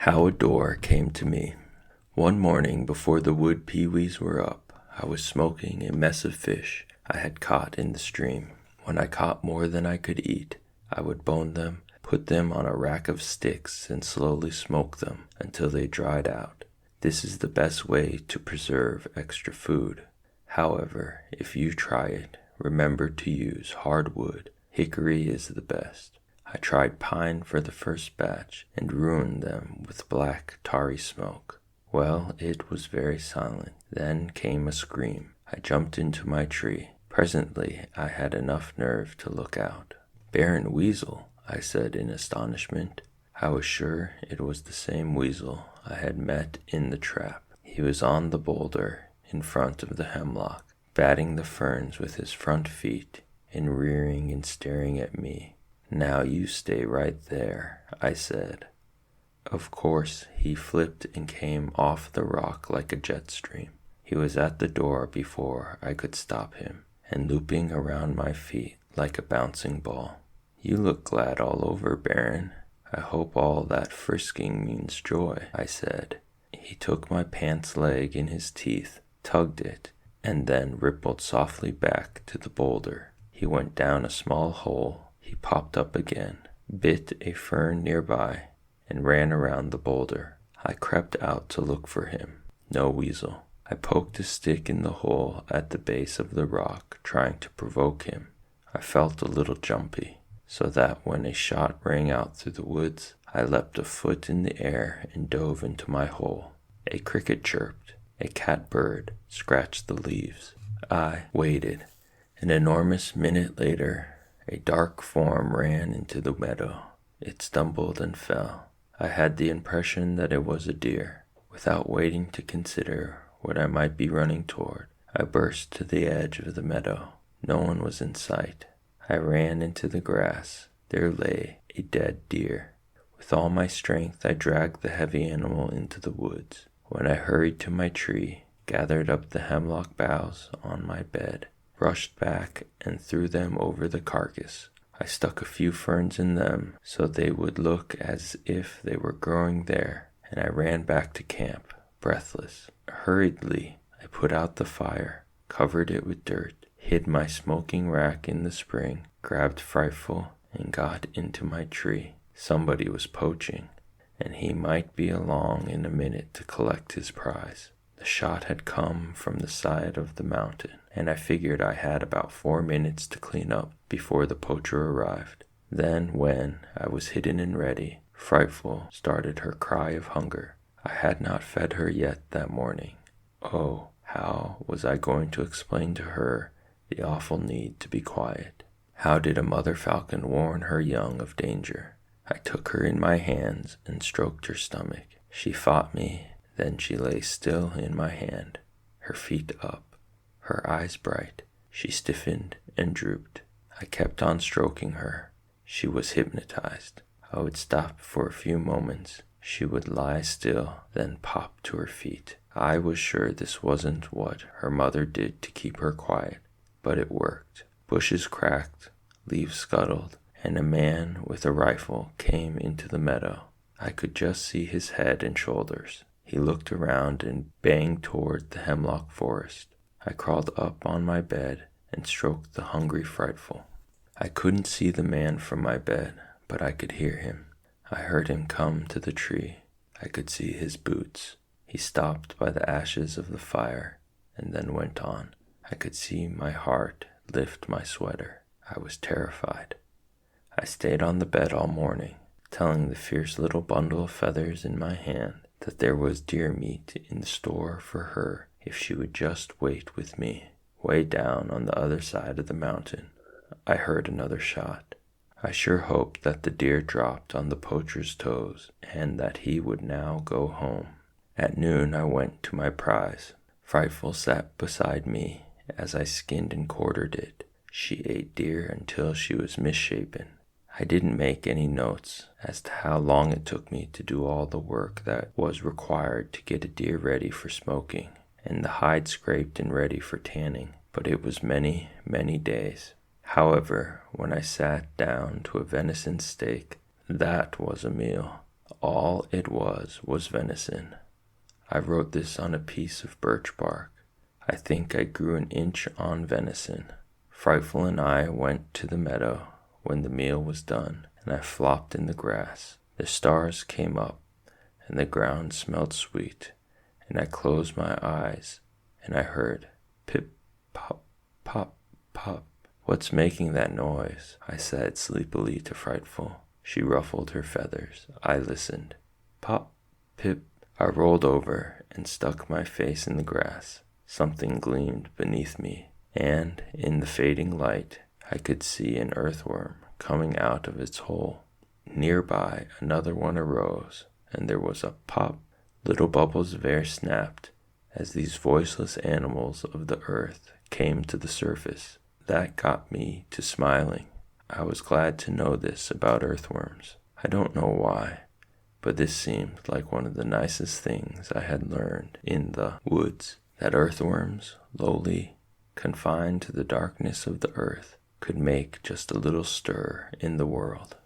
How a door came to me. One morning before the wood peewees were up, I was smoking a mess of fish I had caught in the stream. When I caught more than I could eat, I would bone them, put them on a rack of sticks, and slowly smoke them until they dried out. This is the best way to preserve extra food. However, if you try it, remember to use hard wood. Hickory is the best. I tried pine for the first batch and ruined them with black, tarry smoke. Well, it was very silent. Then came a scream. I jumped into my tree. Presently, I had enough nerve to look out. "Baron Weasel," I said in astonishment. I was sure it was the same weasel I had met in the trap. He was on the boulder in front of the hemlock, batting the ferns with his front feet and rearing and staring at me. "Now you stay right there," I said. Of course, he flipped and came off the rock like a jet stream. He was at the door before I could stop him, and looping around my feet like a bouncing ball. "You look glad all over, Baron. I hope all that frisking means joy," I said. He took my pants leg in his teeth, tugged it, and then rippled softly back to the boulder. He went down a small hole. He popped up again, bit a fern nearby, and ran around the boulder. I crept out to look for him. No weasel. I poked a stick in the hole at the base of the rock, trying to provoke him. I felt a little jumpy, so that when a shot rang out through the woods, I leapt a foot in the air and dove into my hole. A cricket chirped. A catbird scratched the leaves. I waited. An enormous minute later, a dark form ran into the meadow. It stumbled and fell. I had the impression that it was a deer. Without waiting to consider what I might be running toward, I burst to the edge of the meadow. No one was in sight. I ran into the grass. There lay a dead deer. With all my strength, I dragged the heavy animal into the woods. When I hurried to my tree, gathered up the hemlock boughs on my bed, rushed back and threw them over the carcass. I stuck a few ferns in them so they would look as if they were growing there, and I ran back to camp, breathless. Hurriedly, I put out the fire, covered it with dirt, hid my smoking rack in the spring, grabbed Frightful, and got into my tree. Somebody was poaching, and he might be along in a minute to collect his prize. The shot had come from the side of the mountain, and I figured I had about 4 minutes to clean up before the poacher arrived. Then, when I was hidden and ready, Frightful started her cry of hunger. I had not fed her yet that morning. Oh, how was I going to explain to her the awful need to be quiet? How did a mother falcon warn her young of danger? I took her in my hands and stroked her stomach. She fought me. Then she lay still in my hand, her feet up, her eyes bright. She stiffened and drooped. I kept on stroking her. She was hypnotized. I would stop for a few moments. She would lie still, then pop to her feet. I was sure this wasn't what her mother did to keep her quiet, but it worked. Bushes cracked, leaves scuttled, and a man with a rifle came into the meadow. I could just see his head and shoulders. He looked around and banged toward the hemlock forest. I crawled up on my bed and stroked the hungry Frightful. I couldn't see the man from my bed, but I could hear him. I heard him come to the tree. I could see his boots. He stopped by the ashes of the fire and then went on. I could see my heart lift my sweater. I was terrified. I stayed on the bed all morning, telling the fierce little bundle of feathers in my hand that there was deer meat in store for her if she would just wait with me. Way down on the other side of the mountain, I heard another shot. I sure hoped that the deer dropped on the poacher's toes and that he would now go home. At noon I went to my prize. Frightful sat beside me as I skinned and quartered it. She ate deer until she was misshapen. I didn't make any notes as to how long it took me to do all the work that was required to get a deer ready for smoking, and the hide scraped and ready for tanning, but it was many, many days. However, when I sat down to a venison steak, that was a meal. All it was venison. I wrote this on a piece of birch bark. I think I grew an inch on venison. Frightful and I went to the meadow when the meal was done, and I flopped in the grass. The stars came up, and the ground smelled sweet, and I closed my eyes, and I heard pip, pop, pop, pop. What's making that noise? I said sleepily to Frightful. She ruffled her feathers. I listened. Pop, pip. I rolled over and stuck my face in the grass. Something gleamed beneath me, and in the fading light I could see an earthworm coming out of its hole. Nearby another one arose, and there was a pop. Little bubbles of air snapped as these voiceless animals of the earth came to the surface. That got me to smiling. I was glad to know this about earthworms. I don't know why, but this seemed like one of the nicest things I had learned in the woods, that earthworms, lowly, confined to the darkness of the earth, could make just a little stir in the world.